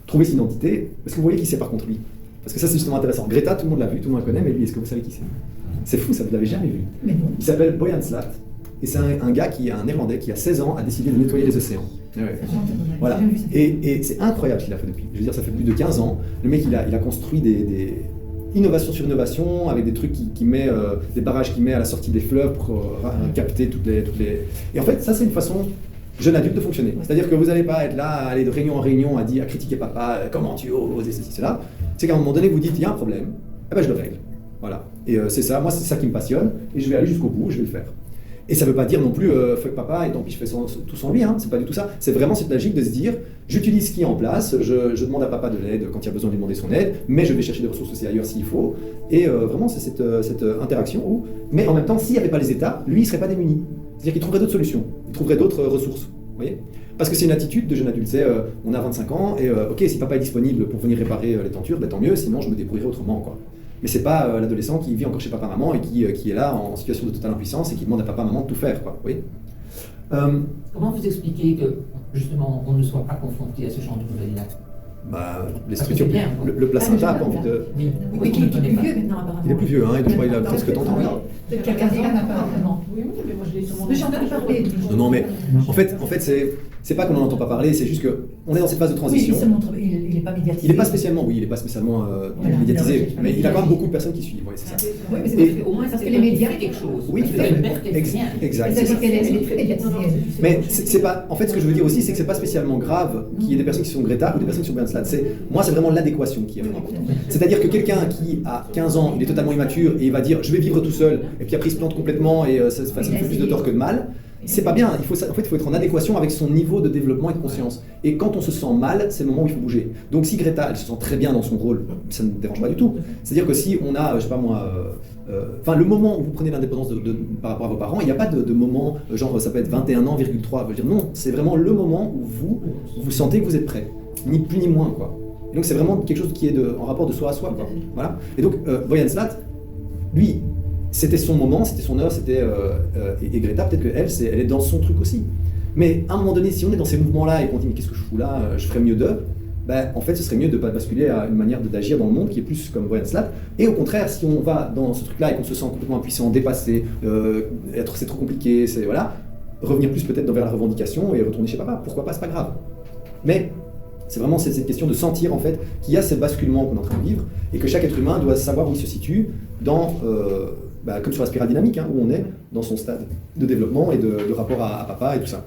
trouver son identité. Est-ce que vous voyez qui c'est par contre lui? Parce que ça c'est justement intéressant. Greta, tout le monde l'a vu, tout le monde la connaît, mais lui, est-ce que vous savez qui c'est? C'est fou, ça vous l'avez jamais vu. Mais non. Il s'appelle Boyan Slat, et c'est un gars un Néerlandais qui a 16 ans a décidé de nettoyer les océans. Ouais. Voilà. Et c'est incroyable ce qu'il a fait depuis. Je veux dire, ça fait plus de 15 ans. Le mec, il a construit des innovation sur innovation, avec des trucs qui met, des barrages qu'il met à la sortie des fleuves pour capter toutes les... Et en fait, ça c'est une façon jeune adulte de fonctionner. C'est-à-dire que vous n'allez pas être là, à aller de réunion en réunion, à critiquer papa, comment tu oses, et ceci, cela. C'est qu'à un moment donné, vous dites, il y a un problème, eh ben je le règle. Voilà. Et c'est ça, moi c'est ça qui me passionne, et je vais aller jusqu'au bout, je vais le faire. Et ça ne veut pas dire non plus fuck papa et tant pis je fais tout sans lui, hein. C'est pas du tout ça. C'est vraiment cette logique de se dire j'utilise ce qui est en place, je demande à papa de l'aide quand il y a besoin de lui demander son aide, mais je vais chercher des ressources aussi ailleurs s'il faut. Et vraiment c'est cette interaction où, mais en même temps s'il n'y avait pas les états, lui il ne serait pas démuni. C'est-à-dire qu'il trouverait d'autres solutions, il trouverait d'autres ressources. Vous voyez ? Parce que c'est une attitude de jeune adulte, c'est on a 25 ans et ok si papa est disponible pour venir réparer les tentures, ben, tant mieux, sinon je me débrouillerai autrement quoi. Mais c'est pas l'adolescent qui vit encore chez papa-maman et qui est là en situation de totale impuissance et qui demande à papa-maman de tout faire, quoi. Oui. Comment vous expliquez que, justement, on ne soit pas confronté à ce genre de nouvelles-là? Bah, les structures, le placenta n'a pas envie de... Oui, Oui, il est plus vieux maintenant, apparemment. Il est plus vieux, hein, il a presque 30 ans. Peut-être qu'il y a 15 ans, apparemment. Oui, mais moi je l'ai sûrement... Mais j'ai entendu parler. Non, mais en fait c'est pas qu'on n'en entend pas parler, c'est juste qu'on est dans cette phase de Oui, transition. il n'est pas médiatisé. Il n'est pas spécialement, Voilà, médiatisé, non, mais il a quand même beaucoup de personnes qui suivent, ouais, c'est ça. Oui, mais Et- Au moins, parce c'est que les médias... quelque chose. Oui, c'est une perte et rien. exact. c'est C'est-à-dire ça. qu'elle est très médiatisée. Mais c'est pas. En fait, ce que je veux dire aussi, c'est que c'est pas spécialement grave qu'il y ait des personnes qui sont Greta ou des personnes qui sont Boyan Slat. Moi, c'est vraiment l'adéquation qui est vraiment importante. C'est-à-dire que quelqu'un qui a 15 ans, il est totalement immature et il va dire je vais vivre tout seul, et puis après il se plante complètement et ça me fait plus de tort que de mal. C'est pas bien. Il faut être en adéquation avec son niveau de développement et de conscience. Et quand on se sent mal, c'est le moment où il faut bouger. Donc si Greta, elle se sent très bien dans son rôle, ça ne me dérange pas du tout. C'est-à-dire que si on a, je sais pas moi, le moment où vous prenez l'indépendance par rapport à vos parents, il n'y a pas de moment, genre ça peut être 21 ans, 3. Je veux dire non, c'est vraiment le moment où vous sentez que vous êtes prêt. Ni plus ni moins, quoi. Et donc c'est vraiment quelque chose qui est en rapport de soi à soi, quoi. Voilà. Et donc Boyan Slat, lui, c'était son moment, c'était son heure, et Greta, peut-être qu'elle, elle est dans son truc aussi. Mais à un moment donné, si on est dans ces mouvements-là et qu'on dit mais qu'est-ce que je fous là, je ferais mieux d'eux, ben, en fait ce serait mieux de ne pas basculer à une manière d'agir dans le monde qui est plus comme Boyan Slat. Et au contraire, si on va dans ce truc-là et qu'on se sent complètement impuissant, dépassé, c'est trop compliqué, voilà, revenir plus peut-être vers la revendication et retourner chez papa, pourquoi pas, c'est pas grave. Mais c'est vraiment cette question de sentir en fait qu'il y a ce basculement qu'on est en train de vivre et que chaque être humain doit savoir où il se situe dans... comme sur la spirale dynamique, hein, où on est dans son stade de développement et de rapport à papa et tout ça.